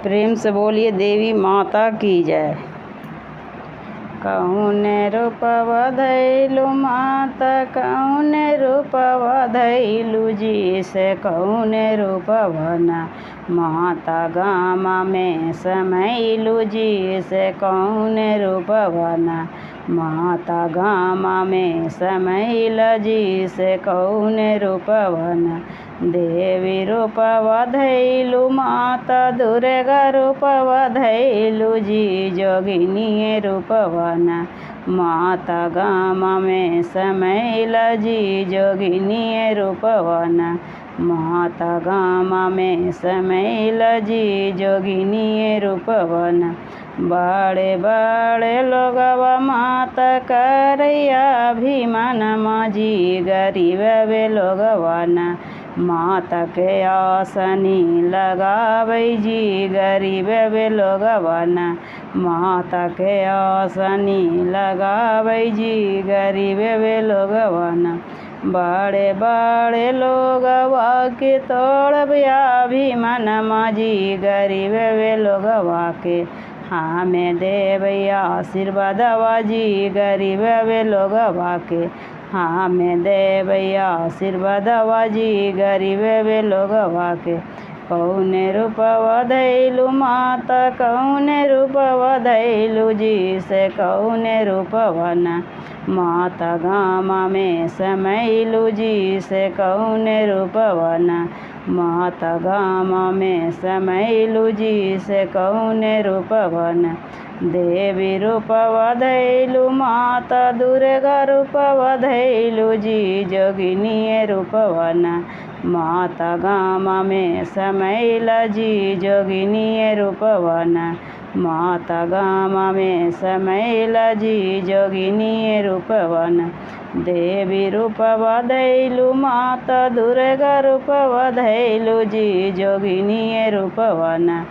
प्रेम से बोलिए देवी माता की जय। कौने रूपवा धैलू माता कौने रूपवा धैलू जी से कौने रूपवा ना माता गामा में समैलू जी से कौने रूपवा ना माता गामा में समैल जी से कौने रूपवा ना देवी रूपवा धैलू माता दुर्गा रूपवा धैलू जी जोगिनी रूपवा ना माता गामा में समैल जी जोगिनी रूपवा ना माता गामा में समैल जी जोगिनी रूपवा ना बड़े बड़े लोगवा माता करैया अभिमान माजी गरीब वे लोगवा ना माता के आसनी लगावै जी गरीब वे लोगवा ना माता के आसनी लगावै जी गरीब वे लोगवा ना बड़े बड़े लोगवा के तोड़ब अभिमान माजी गरीब वे लोगवा के हमें देवै आशीर्वादवा जी गरीब वे लोगवा के हमें देवै आशीर्वादवा जी गरीब वे लोगवा के कौने रूपवा धैलू माता कौने रूपवा धैलू जी से कौने रूपवा ना माता गामा में समैलू जी से कौने रूपवा ना माता गामा में समैलू जी से कौने रूपवा ना देवी रूपवा धैलू माता दुर्गा रूपवा धैलू जी जोगिनी रूपवा ना माता गामा में समैल जी जोगिनी रूपवा ना माता गामा में समैल जी जोगिनी रूपवा ना देवी रूपवा धैलू माता दुर्गा रूपवा धैलू जी जोगिनी रूपवा ना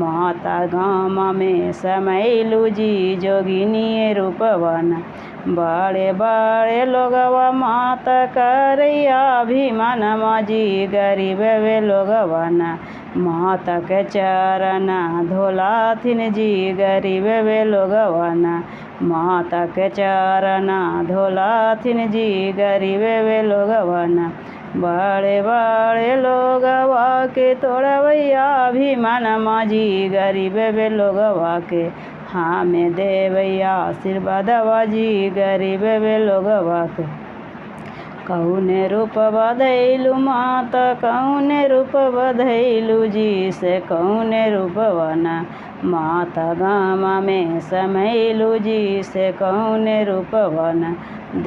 माता गामा में समैलू जी जोगिनी रूपवा ना बड़े बड़े लोगवा माता करैया अभिमान माजी गरीब वे लोगवा ना माता के चरना धोलाथिन जी गरीब वे लोगवा ना माता के चरना धोलाथिन जी गरीब वे लोगवा ना बड़े बड़े लोगवा के तोड़वैया अभिमान माजी गरीब वे लोगवा के हमें देवैया आशीर्वादवा जी गरीब वे लोगवा के कौने रूपवा धैलू माता कौने रूपवा धैलू जी से कौने रूपवा ना माता गामा में समैलू जी से कौने रूपवा ना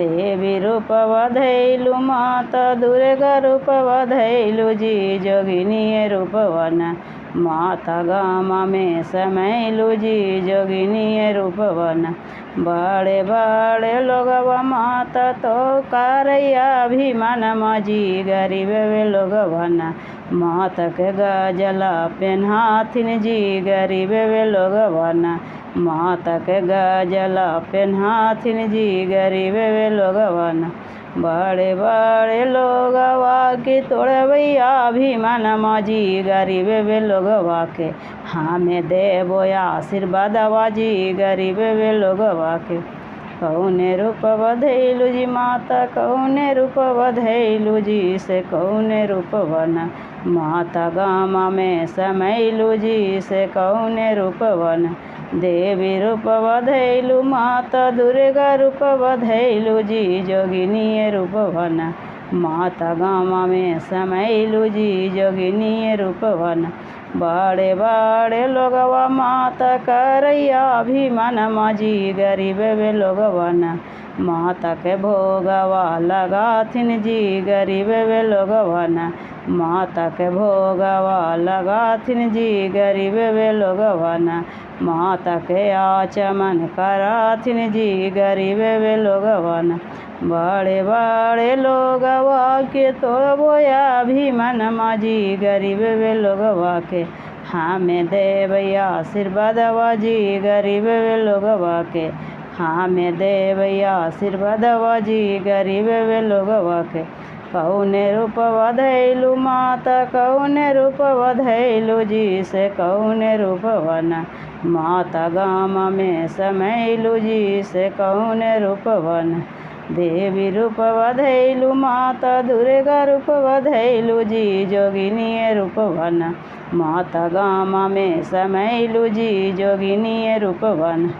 देवी रूपवा धैलू माता दुर्गा रूपवा धैलू जी जोगिनी रूपवा ना माता गामा में समैलू जी जोगिनी रूपवा ना बड़े बड़े लोगवा माता तो करैया अभिमान माजी गरीब वे लोगवा ना माता के गजला पेन्हाथिन जी गरीब वे लोगवा ना माता के गजला पेन्हाथिन जी गरीब वे लोगवा ना बड़े बड़े लोगवा के तोड़वैया अभिमान माजी गरीब वे लोगवा के हमें देवो आशीर्वादवा जी गरीब वे लोगवा के कौने रूपवा धैलू जी माता कौने रूपवा धैलू जी से कौने रूपवा ना माता गामा में समैलू जी से कौने रूपवा ना देवी रूपवा धैलू माता दुर्गा रूपवा धैलू जी जोगिनी रूपवा ना माता गामा में समैलू जी जोगिनी रूपवा ना बड़े बड़े लोगवा माता करैया अभिमान माजी गरीब वे लोगवा ना माता के भोगवा लगाथिन जी गरीब वे लोगवा ना माता के भोगवा लगाथिन जी गरीब वे लोगवा ना माता के आचमन कराथिन जी गरीब वे लोगवा ना बड़े बड़े लोगवा के तोड़बोया अभिमान माजी गरीब वे लोगवा के हमें देवैया आशीर्वादवा जी गरीब वे लोगवा के हमें देवैया आशीर्वादवा जी गरीब वे लोगवा के कौने रूपवा धैलू माता कौने रूपवा धैलू जी से कौने रूपवन माता गाम में समैलू जी से कौने रूपवन देवी रूपवा धैलू माता दुर्गा रूपवा धैलू जी जोगिनी रूपवन माता गाम में समैलू जी जोगिनी रूपवन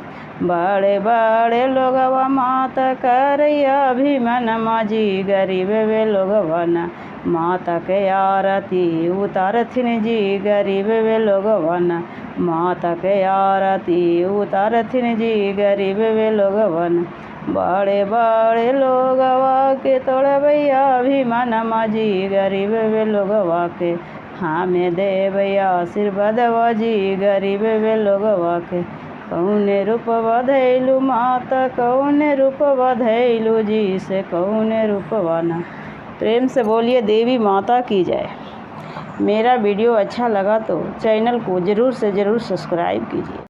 बड़े बड़े लोगवा माता करैया अभिमन माजी गरीब वे लोगवन माता के आरती उतारथिन जी गरीब वे लोगवन माता के आरती उतारथिन जी गरीब वे लोगवन बड़े बड़े लोगवा के तोड़बैया अभिमन माजी गरीब वे लोगवा के हमें देवैया आशीर्वादवा जी गरीब वे लोगवा के कौने रूपवा धैलू माता कौने रूपवा धैलू जी से कौने रूपवा ना। प्रेम से बोलिए देवी माता की जय। मेरा वीडियो अच्छा लगा तो चैनल को ज़रूर से ज़रूर सब्सक्राइब कीजिए।